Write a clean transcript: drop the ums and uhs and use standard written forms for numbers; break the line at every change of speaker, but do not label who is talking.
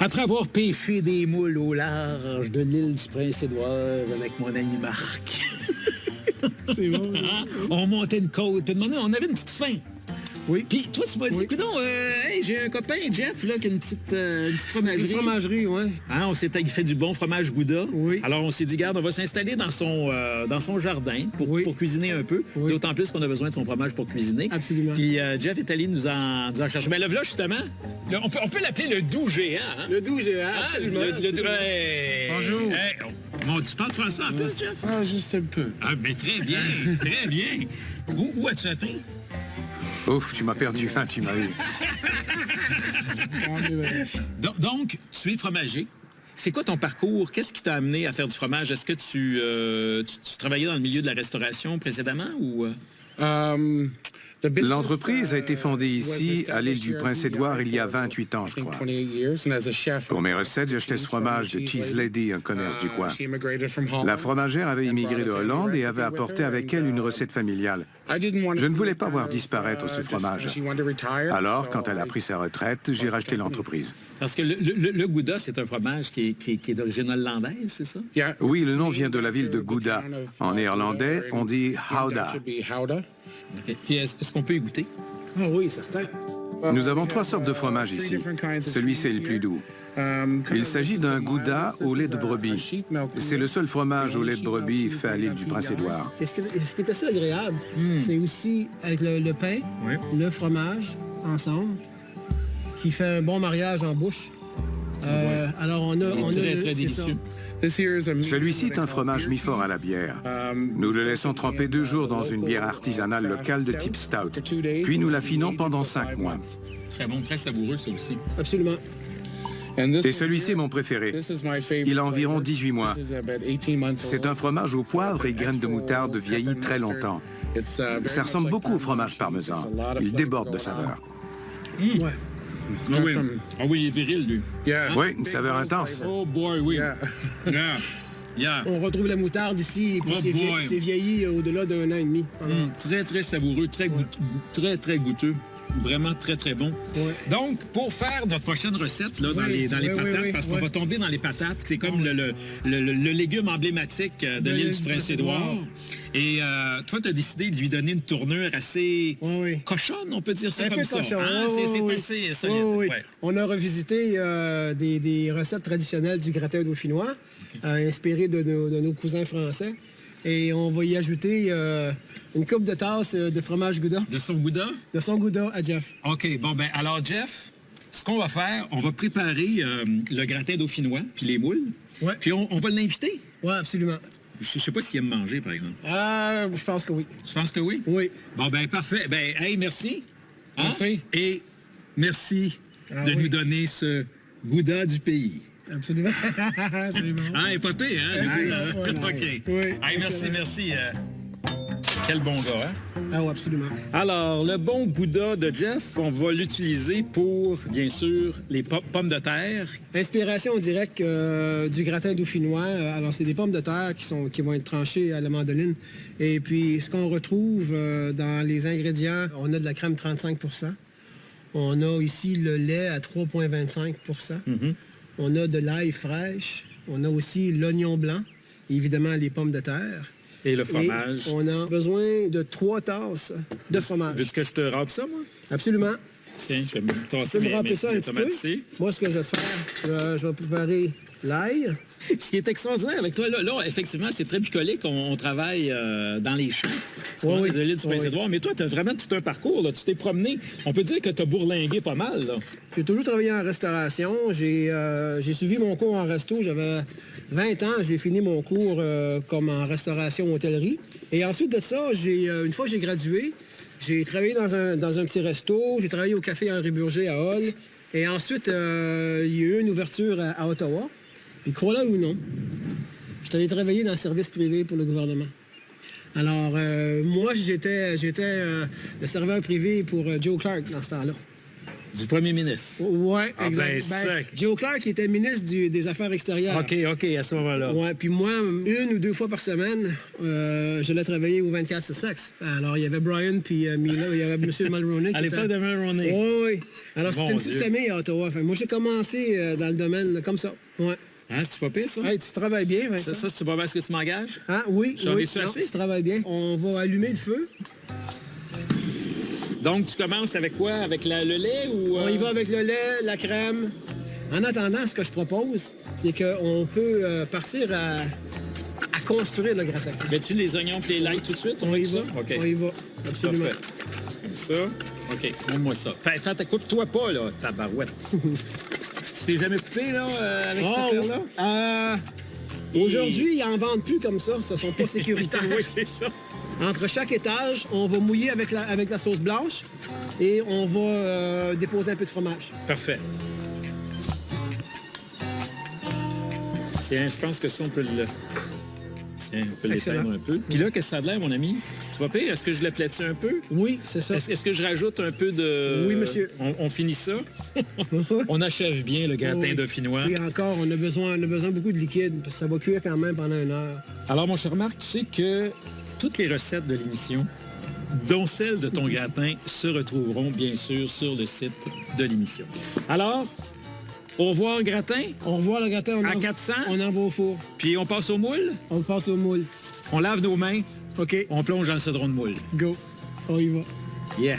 Après avoir pêché des moules au large de l'île du Prince-Édouard avec mon ami Marc.
C'est bon.
On montait une côte, puis on avait une petite faim.
Oui.
Puis toi, tu m'as dit,
Oui.
coudonc, hey, j'ai un copain, Jeff, là, qui a une petite fromagerie.
Une fromagerie, oui.
Hein, il fait du bon fromage Gouda.
Oui.
Alors, on s'est dit, garde, on va s'installer dans son jardin pour cuisiner un peu.
Oui.
D'autant plus qu'on a besoin de son fromage pour cuisiner.
Absolument.
Puis Jeff est allé nous en chercher. Mais là, justement, là, on peut l'appeler le doux géant. Hein?
Le doux géant,
Hein?
absolument.
Hey!
Bonjour.
Hey, bon, tu parles français en plus, Jeff?
Ah, juste un peu.
Ah, mais très bien, très bien. Où as-tu appris?
Ouf, tu m'as perdu, hein, tu m'as eu.
Donc, tu es fromager. C'est quoi ton parcours? Qu'est-ce qui t'a amené à faire du fromage? Est-ce que tu travaillais dans le milieu de la restauration précédemment ou...
L'entreprise a été fondée ici, à l'île du Prince-Édouard, il y a 28 ans, je crois. Pour mes recettes, j'achetais ce fromage de Cheese Lady, un commerce du coin. La fromagère avait immigré de Hollande et avait apporté avec elle une recette familiale. Je ne voulais pas voir disparaître ce fromage. Alors, quand elle a pris sa retraite, j'ai racheté l'entreprise.
Parce que le Gouda, c'est un fromage qui est d'origine hollandaise, c'est ça?
Oui, le nom vient de la ville de Gouda. En néerlandais, on dit Gouda.
Okay. Puis est-ce qu'on peut y goûter?
Ah oui, certain.
Nous avons 3 sortes de fromages ici. Celui-ci est le plus doux. Il s'agit d'un Gouda au lait de brebis. C'est le seul fromage au lait de brebis fait à l'île du Prince-Édouard.
Et ce qui est assez agréable, c'est aussi avec le pain, le fromage, ensemble, qui fait un bon mariage en bouche. Alors, on a
très, très délicieux.
Celui-ci est un fromage mis fort à la bière. Nous le laissons tremper 2 jours dans une bière artisanale locale de type stout. Puis nous l'affinons pendant 5 mois.
Très bon, très savoureux, ça aussi.
Absolument.
Et celui-ci est mon préféré. Il a environ 18 mois. C'est un fromage au poivre et graines de moutarde vieilli très longtemps. Ça ressemble beaucoup au fromage parmesan. Il déborde de saveur.
Ouais.
Ah oui, il est viril, lui.
Oui, une saveur intense.
Oh boy, oui. Yeah.
On retrouve la moutarde ici, et puis
Oh
c'est vieilli au-delà d'1 an et demi.
Très, très savoureux, très, très goûteux. Vraiment très, très bon.
Ouais.
Donc, pour faire notre prochaine recette là, dans les patates, parce qu'on va tomber dans les patates, c'est comme le légume emblématique de l'île du Prince-Édouard. Et toi, tu as décidé de lui donner une tournure assez cochonne, on peut dire ça comme ça.
Cochon.
Hein? C'est assez solide.
Oui.
Ouais.
On a revisité des recettes traditionnelles du gratin dauphinois, inspirées de nos cousins français. Et on va y ajouter une coupe de tasse de fromage Gouda.
De son Gouda?
De son Gouda à Jeff.
OK. Bon, ben alors, Jeff, ce qu'on va faire, on va préparer le gratin dauphinois, puis les moules.
Ouais.
Puis on va l'inviter.
Oui, absolument.
Je sais pas s'il aime manger, par exemple.
Je pense que oui.
Tu penses que oui?
Oui.
Bon, ben parfait. Ben, hey, merci. Hein?
Merci.
Et merci de nous donner ce Gouda du pays.
Absolument. C'est bon.
Ah, pas pire, hein? OK.
Oui,
Hey, merci. Quel bon gars, hein?
Ah oui, absolument.
Alors, le bon Gouda de Jeff, on va l'utiliser pour, bien sûr, les pommes de terre.
Inspiration directe du gratin dauphinois. Alors, c'est des pommes de terre qui vont être tranchées à la mandoline. Et puis, ce qu'on retrouve dans les ingrédients, on a de la crème 35 %. On a ici le lait à 3,25 %. On a de l'ail fraîche. On a aussi l'oignon blanc. Et évidemment, les pommes de terre.
Et le fromage.
Et on a besoin de 3 tasses de fromage.
Veux-tu que je te râpe ça, moi?
Absolument.
Tiens, je vais me
Tu
tasser
peux me râper ça un
mes
petit
tomates
peu?
ici.
Moi, ce que je vais faire, je vais préparer l'ail.
Ce qui est extraordinaire avec toi, là effectivement, c'est très bucolique. On travaille dans les champs.
Oui,
de l'île du Prince-Édouard. Mais toi, tu as vraiment tout un parcours. Là. Tu t'es promené. On peut dire que tu as bourlingué pas mal. Là.
J'ai toujours travaillé en restauration. J'ai suivi mon cours en resto. J'avais 20 ans. J'ai fini mon cours comme en restauration hôtellerie. Et ensuite de ça, une fois que j'ai gradué, j'ai travaillé dans un petit resto. J'ai travaillé au café Henri Burger à Hull. Et ensuite, il y a eu une ouverture à Ottawa. Puis crois-le ou non, je suis allé travailler dans le service privé pour le gouvernement. Alors, moi, j'étais le serveur privé pour Joe Clark dans ce temps-là.
Du premier ministre.
Oui,
Ah,
exact.
ben,
Joe Clark était ministre des Affaires extérieures.
OK, à ce moment-là.
Ouais, puis moi, 1 ou 2 fois par semaine, j'allais travailler au 24 Sussex. Alors, il y avait Brian, puis Mila, il y avait M. Mulroney.
À l'époque de Mulroney.
Oui. Alors, c'était une petite famille à Ottawa. Enfin, moi, j'ai commencé dans le domaine comme ça. Ouais.
Hein, c'est pas pire, ça?
Hey, tu travailles bien, Vincent.
Ça, c'est pas parce que tu m'engages?
Ah, oui,
J'en ai-tu
non,
assez?
tu travailles bien. On va allumer le feu.
Donc, tu commences avec quoi? Avec le lait ou...
On y va avec le lait, la crème. En attendant, ce que je propose, c'est qu'on peut partir à construire le gratin.
Mets-tu les oignons et les lights tout de suite?
On y va.
OK.
On y va, absolument.
Parfait. Comme ça. OK, montre-moi ça. Fais, coupe-toi pas, là, tabarouette. Tu t'es jamais coupé, là, avec cette affaire-là?
Aujourd'hui, ils en vendent plus comme ça. Ce sont pas sécuritaires.
Oui, c'est ça.
Entre chaque étage, on va mouiller avec la sauce blanche et on va déposer un peu de fromage.
Parfait. Tiens, je pense que ça, on peut le... Tiens, on peut l'éteindre un peu. Puis là, qu'est-ce que ça a de l'air, mon ami? C'est pas pire? Est-ce que je l'aplatis un peu?
Oui, c'est ça.
Est-ce que je rajoute un peu de...
Oui, monsieur.
On finit ça? On achève bien le gratin dauphinois.
Oui, encore, on a besoin beaucoup de liquide, parce que ça va cuire quand même pendant 1 heure.
Alors, mon cher Marc, tu sais que toutes les recettes de l'émission, dont celle de ton gratin, se retrouveront, bien sûr, sur le site de l'émission. Alors... Au revoir, gratin.
Au revoir, le gratin.
À 400.
On envoie au four.
Puis on passe au moule.
On passe au moule.
On lave nos mains.
OK.
On plonge dans le cedron de moule.
Go. On y va.
Yeah.